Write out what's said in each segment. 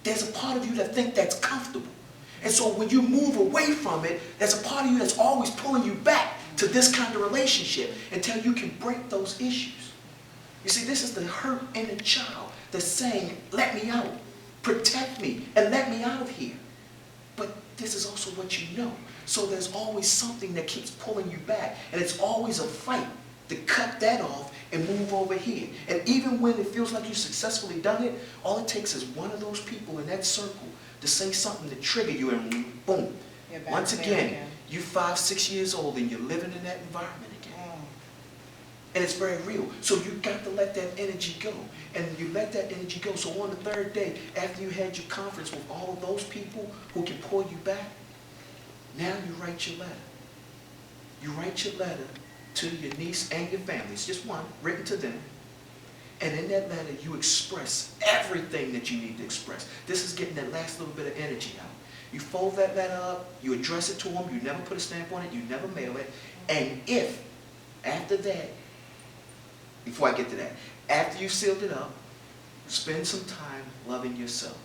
there's a part of you that think that's comfortable. And so when you move away from it, there's a part of you that's always pulling you back to this kind of relationship until you can break those issues. You see, this is the hurt in the child that's saying, let me out, protect me, and let me out of here. But this is also what you know. So there's always something that keeps pulling you back, and it's always a fight to cut that off and move over here. And even when it feels like you've successfully done it, all it takes is one of those people in that circle to say something to trigger you, and boom. Once again, you're 5, 6 years old and you're living in that environment again. And it's very real. So you've got to let that energy go. And you let that energy go. So on the third day, after you had your conference with all of those people who can pull you back, now you write your letter. You write your letter to your niece and your family. It's just one, written to them. And in that letter, you express everything that you need to express. This is getting that last little bit of energy out. You fold that letter up, you address it to them, you never put a stamp on it, you never mail it. And if, after that, before I get to that, after you sealed it up, spend some time loving yourself.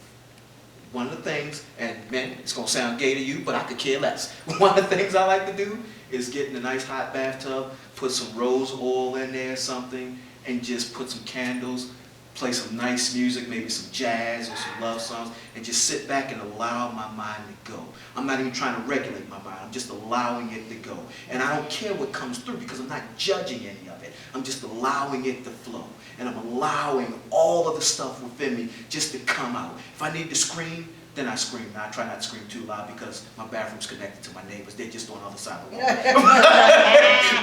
One of the things, and man, it's going to sound gay to you, but I could care less. One of the things I like to do is get in a nice hot bathtub, put some rose oil in there or something, and just put some candles, play some nice music, maybe some jazz or some love songs, and just sit back and allow my mind to go. I'm not even trying to regulate my mind, I'm just allowing it to go. And I don't care what comes through because I'm not judging any of it. I'm just allowing it to flow. And I'm allowing all of the stuff within me just to come out. If I need to scream, then I scream. Now, I try not to scream too loud because my bathroom's connected to my neighbors. They're just on the other side of the wall.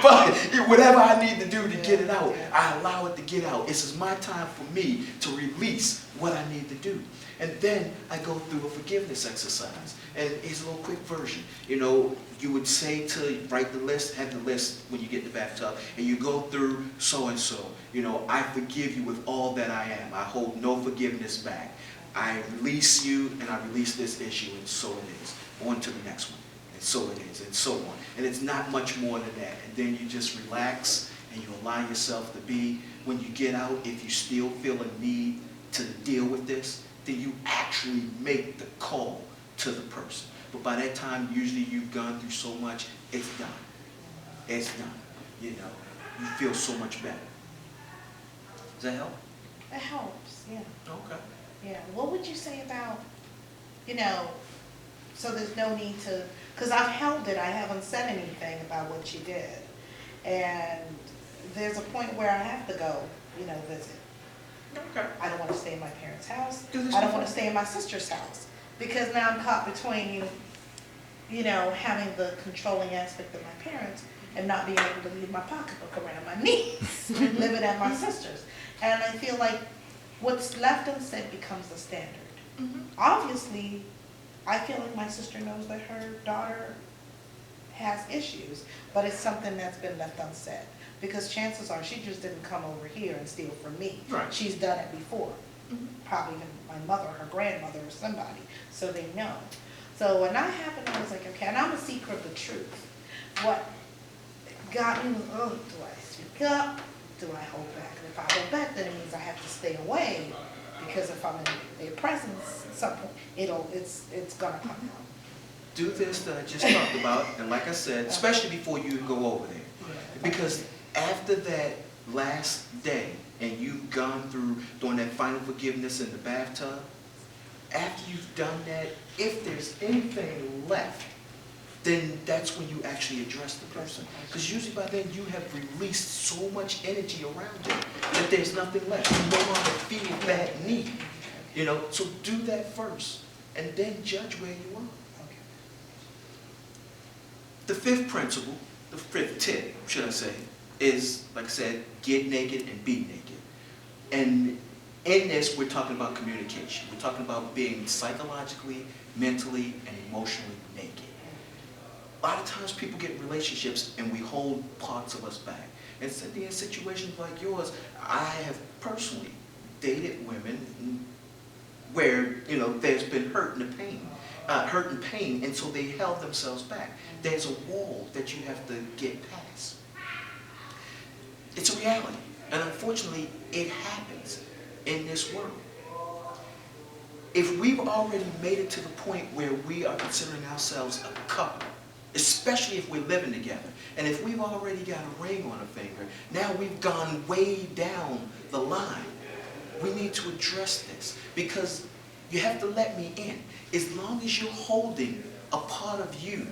But whatever I need to do to get it out, I allow it to get out. This is my time for me to release what I need to do. And then I go through a forgiveness exercise. And here's a little quick version. You know, you would say to write the list, have the list when you get in the bathtub, and you go through so-and-so. You know, I forgive you with all that I am. I hold no forgiveness back. I release you, and I release this issue, and so it is. On to the next one, and so it is, and so on. And it's not much more than that. And then you just relax, and you allow yourself to be. When you get out, if you still feel a need to deal with this, then you actually make the call to the person. But by that time, usually you've gone through so much, it's done. It's done. You know, you feel so much better. Does that help? It helps, yeah. Okay. Yeah, what would you say about, you know, so there's no need to, because I've held it, I haven't said anything about what she did. And there's a point where I have to go, you know, visit. Okay. I don't want to stay in my parents' house. Do this I don't before. want to stay in my sister's house. Because now I'm caught between, you know, having the controlling aspect of my parents and not being able to leave my pocketbook around my niece, living at my sister's. And I feel like what's left unsaid becomes the standard. Obviously, I feel like my sister knows that her daughter has issues, but it's something that's been left unsaid. Because chances are she just didn't come over here and steal from me. Right. She's done it before. Probably even my mother, her grandmother, or somebody, so they know. So when that happened, I was like, okay, and I'm a seeker of the truth. What got me was, oh, do I speak up? Do I hold back? And if I hold back, then it means I have to stay away, because if I'm in their presence, at some point, it's gonna come out. Do this that I just talked about, and like I said, especially before you go over there. Because after that last day, and you've gone through doing that final forgiveness in the bathtub, after you've done that, if there's anything left, then that's when you actually address the person. Because usually by then you have released so much energy around it that there's nothing left. You no longer feel that need. You know, so do that first, and then judge where you are. Okay. The fifth principle, the fifth tip, should I say, is, like I said, get naked and be naked. And in this, we're talking about communication. We're talking about being psychologically, mentally, and emotionally naked. A lot of times people get in relationships and we hold parts of us back. And in situations like yours, I have personally dated women where, you know, there's been hurt and pain, and so they held themselves back. There's a wall that you have to get past. It's a reality, and unfortunately, it happens in this world. if we've already made it to the point where we are considering ourselves a couple, especially if we're living together, and if we've already got a ring on a finger, now we've gone way down the line. We need to address this, because you have to let me in. As long as you're holding a part of you,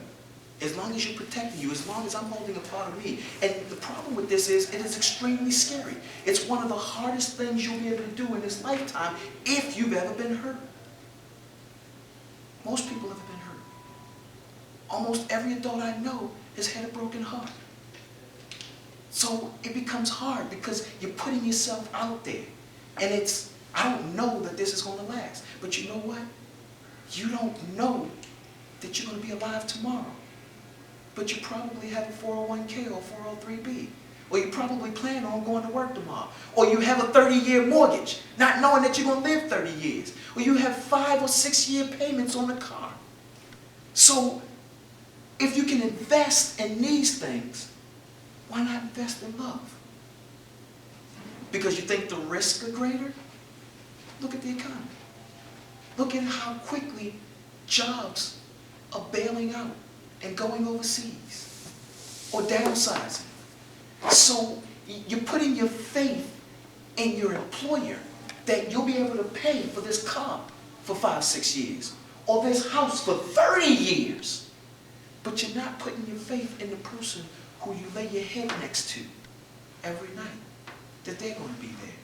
as long as you're protecting you, as long as I'm holding a part of me. And the problem with this is, it is extremely scary. It's one of the hardest things you'll be able to do in this lifetime if you've ever been hurt. Most people have been hurt. Almost every adult I know has had a broken heart. So it becomes hard because you're putting yourself out there. And I don't know that this is going to last. But you know what? You don't know that you're going to be alive tomorrow. But you probably have a 401k or 403b. Or you probably plan on going to work tomorrow. Or you have a 30-year mortgage, not knowing that you're going to live 30 years. Or you have 5 or 6 year payments on the car. So if you can invest in these things, why not invest in love? Because you think the risks are greater? Look at the economy. Look at how quickly jobs are bailing out and going overseas or downsizing. So you're putting your faith in your employer that you'll be able to pay for this car for 5, 6 years or this house for 30 years. But you're not putting your faith in the person who you lay your head next to every night, that they're going to be there.